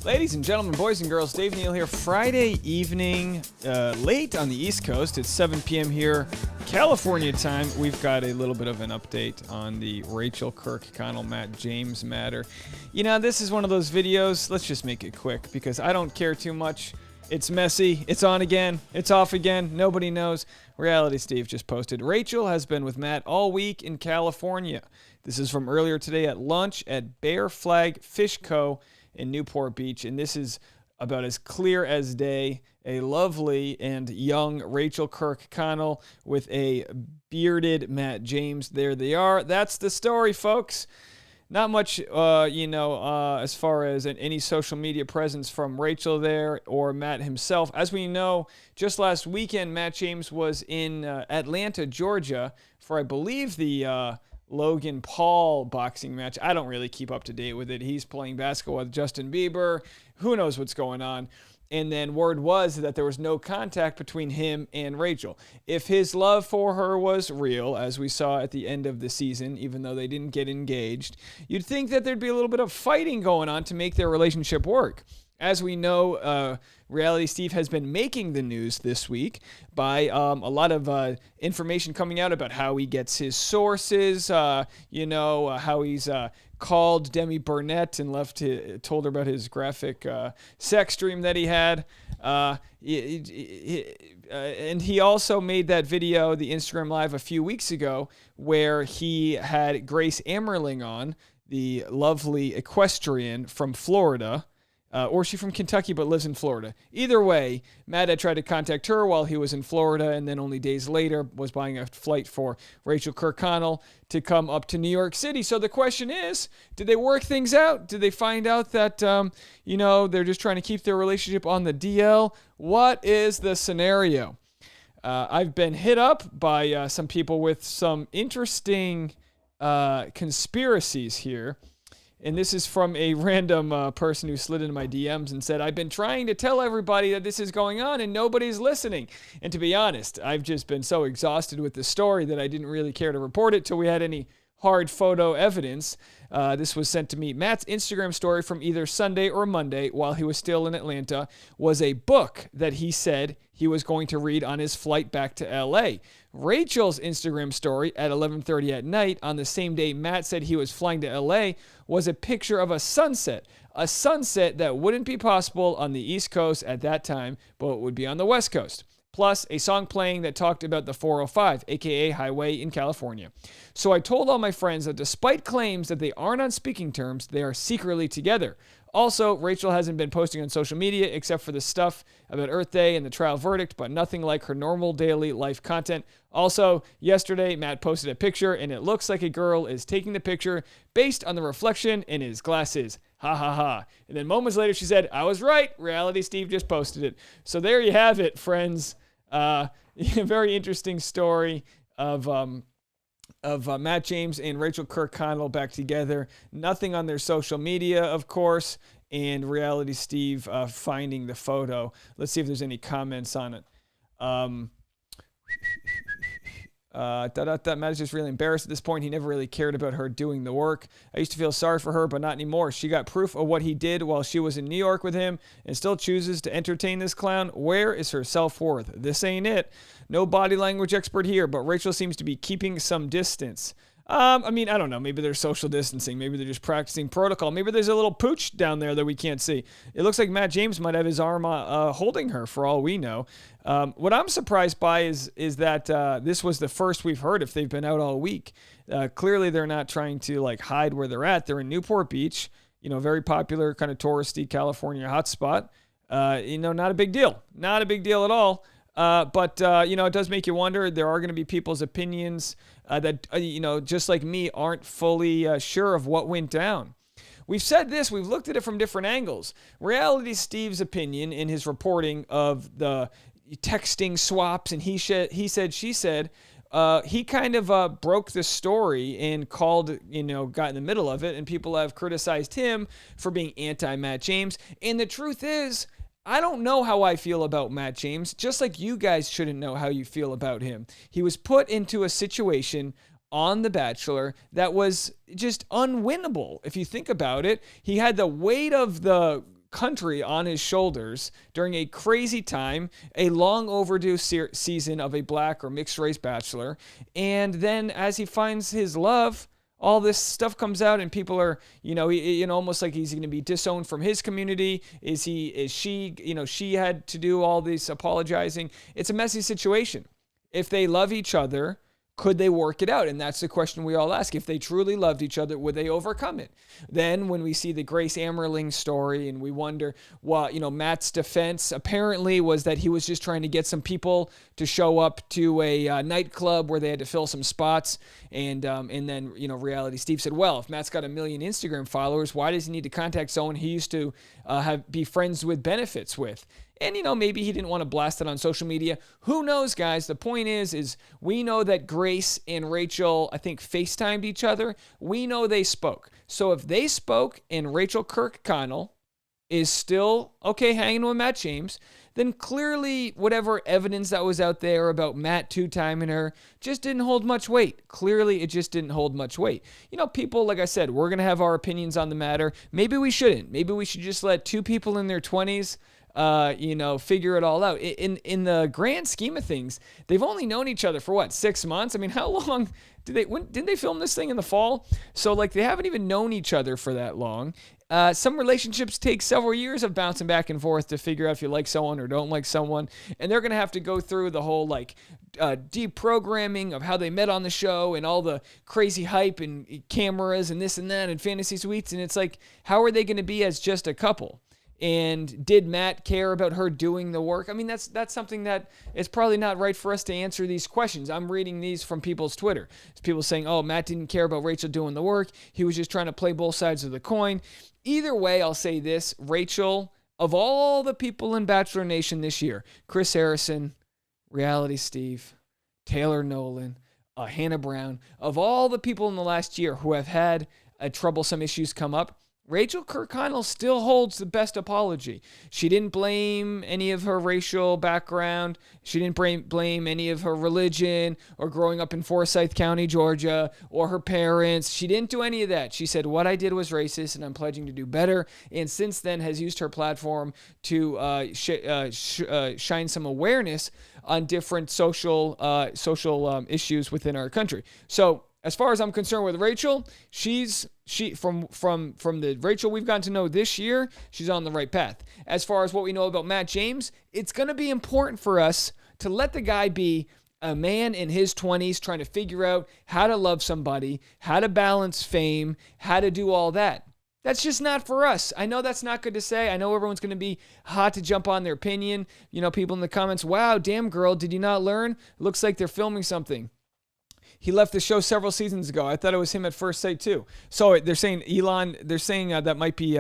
Ladies and gentlemen, boys and girls, Dave Neal here. Friday evening, late on the East Coast. It's 7 p.m. here, California time. We've got a little bit of an update on the Rachael Kirkconnell, Matt James matter. You know, this is one of those videos. Let's just make it quick because I don't care too much. It's messy. It's on again. It's off again. Nobody knows. Reality Steve just posted. Rachael has been with Matt all week in California. This is from earlier today at lunch at Bear Flag Fish Co. in Newport Beach, and this is about as clear as day. A lovely and young Rachael Kirkconnell with a bearded Matt James. There they are. That's the story, folks. Not much, as far as any social media presence from Rachael there or Matt himself. As we know, just last weekend, Matt James was in Atlanta, Georgia for, I believe, the Logan Paul boxing match. I don't really keep up to date with it. He's playing basketball with Justin Bieber. Who knows what's going on? And then word was that there was no contact between him and Rachael. If his love for her was real, as we saw at the end of the season, even though they didn't get engaged, you'd think that there'd be a little bit of fighting going on to make their relationship work. As we know, Reality Steve has been making the news this week by a lot of information coming out about how he gets his sources, how he's called Demi Burnett and told her about his graphic sex dream that he had. And he also made that video, the Instagram Live, a few weeks ago, where he had Grace Amerling on, the lovely equestrian from Florida. Or is she from Kentucky but lives in Florida? Either way, Matt had tried to contact her while he was in Florida, and then only days later was buying a flight for Rachael Kirkconnell to come up to New York City. So the question is, did they work things out? Did they find out that, they're just trying to keep their relationship on the DL? What is the scenario? I've been hit up by some people with some interesting conspiracies here. And this is from a random person who slid into my DMs and said, I've been trying to tell everybody that this is going on and nobody's listening. And to be honest, I've just been so exhausted with the story that I didn't really care to report it till we had any hard photo evidence. This was sent to me. Matt's Instagram story from either Sunday or Monday while he was still in Atlanta was a book that he said he was going to read on his flight back to LA. Rachael's Instagram story at 11:30 at night on the same day Matt said he was flying to LA was a picture of a sunset that wouldn't be possible on the East Coast at that time, but would be on the West Coast. Plus a song playing that talked about the 405, aka highway in California. So I told all my friends that despite claims that they aren't on speaking terms, they are secretly together. Also, Rachael hasn't been posting on social media except for the stuff about Earth Day and the trial verdict, but nothing like her normal daily life content. Also, yesterday, Matt posted a picture, and it looks like a girl is taking the picture based on the reflection in his glasses. Ha ha ha. And then moments later, she said, I was right. Reality Steve just posted it. So there you have it, friends. A very interesting story of Matt James and Rachael Kirkconnell back together. Nothing on their social media, of course, and Reality Steve finding the photo. Let's see if there's any comments on it. Matt is just really embarrassed at this point. He never really cared about her doing the work. I used to feel sorry for her, but not anymore. She got proof of what he did while she was in New York with him and still chooses to entertain this clown. Where is her self-worth? This ain't it. No body language expert here, but Rachael seems to be keeping some distance. I don't know. Maybe they're social distancing. Maybe they're just practicing protocol. Maybe there's a little pooch down there that we can't see. It looks like Matt James might have his arm holding her for all we know. What I'm surprised by is that this was the first we've heard if they've been out all week. Clearly, they're not trying to hide where they're at. They're in Newport Beach, very popular kind of touristy California hotspot. Not a big deal. Not a big deal at all. But it does make you wonder. There are going to be people's opinions that, just like me, aren't fully sure of what went down. We've said this. We've looked at it from different angles. Reality Steve's opinion in his reporting of the texting swaps and he said, she said, he kind of broke the story and got in the middle of it, and people have criticized him for being anti-Matt James. And the truth is, I don't know how I feel about Matt James, just like you guys shouldn't know how you feel about him. He was put into a situation on The Bachelor that was just unwinnable. If you think about it, he had the weight of the country on his shoulders during a crazy time, a long overdue season of a black or mixed race bachelor. And then as he finds his love, all this stuff comes out and people are, almost like he's going to be disowned from his community. Is she, she had to do all this apologizing. It's a messy situation. If they love each other, could they work it out? And that's the question we all ask. If they truly loved each other, would they overcome it? Then when we see the Grace Ammerling story and we wonder, Matt's defense apparently was that he was just trying to get some people to show up to a nightclub where they had to fill some spots. And then, Reality Steve said, well, if Matt's got 1 million Instagram followers, why does he need to contact someone he used to be friends with benefits with? And, maybe he didn't want to blast it on social media. Who knows, guys? The point is we know that Grace and Rachel, I think, FaceTimed each other. We know they spoke. So if they spoke and Rachael Kirkconnell is still okay hanging with Matt James, then clearly whatever evidence that was out there about Matt two-timing her just didn't hold much weight. Clearly, it just didn't hold much weight. People, like I said, we're going to have our opinions on the matter. Maybe we shouldn't. Maybe we should just let two people in their 20s figure it all out. In the grand scheme of things, they've only known each other for 6 months? I mean, how long didn't they film this thing in the fall? So they haven't even known each other for that long. Some relationships take several years of bouncing back and forth to figure out if you like someone or don't like someone. And they're going to have to go through the whole deprogramming of how they met on the show and all the crazy hype and cameras and this and that and fantasy suites. And it's how are they going to be as just a couple? And did Matt care about her doing the work? I mean, that's something that is probably not right for us to answer these questions. I'm reading these from people's Twitter. It's people saying, oh, Matt didn't care about Rachel doing the work. He was just trying to play both sides of the coin. Either way, I'll say this. Rachel, of all the people in Bachelor Nation this year, Chris Harrison, Reality Steve, Taylor Nolan, Hannah Brown, of all the people in the last year who have had troublesome issues come up, Rachael Kirkconnell still holds the best apology. She didn't blame any of her racial background. She didn't blame any of her religion or growing up in Forsyth County, Georgia, or her parents. She didn't do any of that. She said, what I did was racist and I'm pledging to do better. And since then has used her platform to shine some awareness on different social issues within our country. So as far as I'm concerned with Rachel, from the Rachel we've gotten to know this year, she's on the right path. As far as what we know about Matt James, it's going to be important for us to let the guy be a man in his 20s trying to figure out how to love somebody, how to balance fame, how to do all that. That's just not for us. I know that's not good to say. I know everyone's going to be hot to jump on their opinion. People in the comments, wow, damn girl, did you not learn? Looks like they're filming something. He left the show several seasons ago. I thought it was him at first sight too. So they're saying Elon. They're saying that might be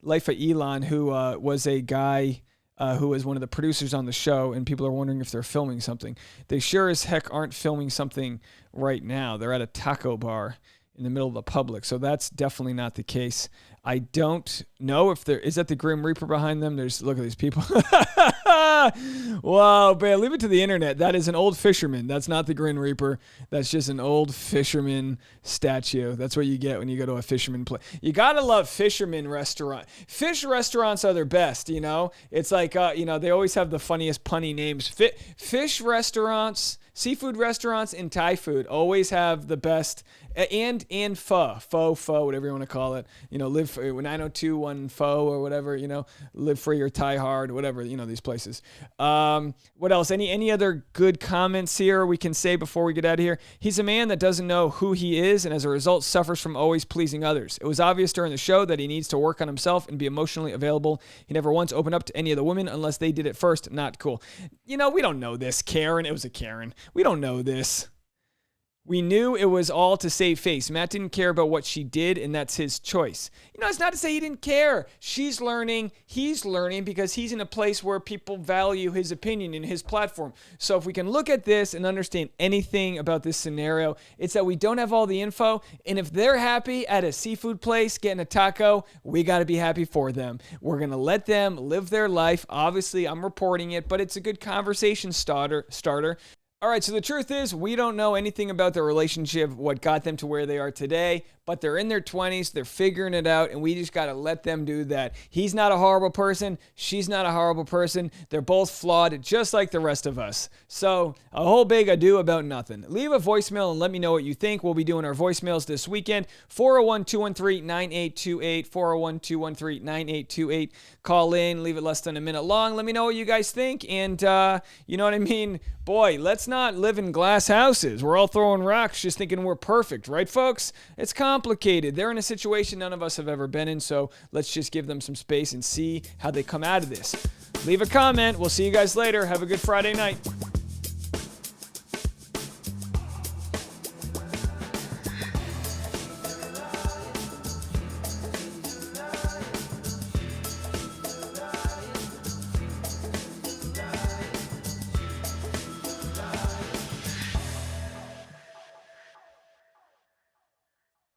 Life of Elon, who was a guy who was one of the producers on the show, and people are wondering if they're filming something. They sure as heck aren't filming something right now. They're at a taco bar in the middle of the public, so that's definitely not the case. I don't know if is that the Grim Reaper behind them. Look at these people. Wow, man, leave it to the internet. That is an old fisherman. That's not the Grim Reaper. That's just an old fisherman statue. That's what you get when you go to a fisherman place. You gotta love fisherman restaurant. Fish restaurants are their best. It's they always have the funniest punny names. Fish restaurants, seafood restaurants, and Thai food always have the best. And pho, whatever you want to call it. Live for 9021 pho or whatever. Live free or Thai hard, whatever. These places. What else? Any other good comments here we can say before we get out of here? He's a man that doesn't know who he is, and as a result, suffers from always pleasing others. It was obvious during the show that he needs to work on himself and be emotionally available. He never once opened up to any of the women unless they did it first. Not cool. We don't know this, Karen. It was a Karen. We don't know this. We knew it was all to save face. Matt didn't care about what she did, and that's his choice. It's not to say he didn't care. She's learning. He's learning because he's in a place where people value his opinion and his platform. So if we can look at this and understand anything about this scenario, it's that we don't have all the info, and if they're happy at a seafood place getting a taco, we got to be happy for them. We're going to let them live their life. Obviously, I'm reporting it, but it's a good conversation starter. All right, so the truth is, we don't know anything about their relationship, what got them to where they are today, but they're in their 20s, they're figuring it out, and we just got to let them do that. He's not a horrible person, she's not a horrible person, they're both flawed, just like the rest of us. So, a whole big ado about nothing. Leave a voicemail and let me know what you think. We'll be doing our voicemails this weekend, 401-213-9828, 401-213-9828. Call in, leave it less than a minute long, let me know what you guys think, and you know what I mean? Boy, let's not live in glass houses. We're all throwing rocks just thinking we're perfect, right, folks? It's complicated. They're in a situation none of us have ever been in, so let's just give them some space and see how they come out of this. Leave a comment. We'll see you guys later. Have a good Friday night.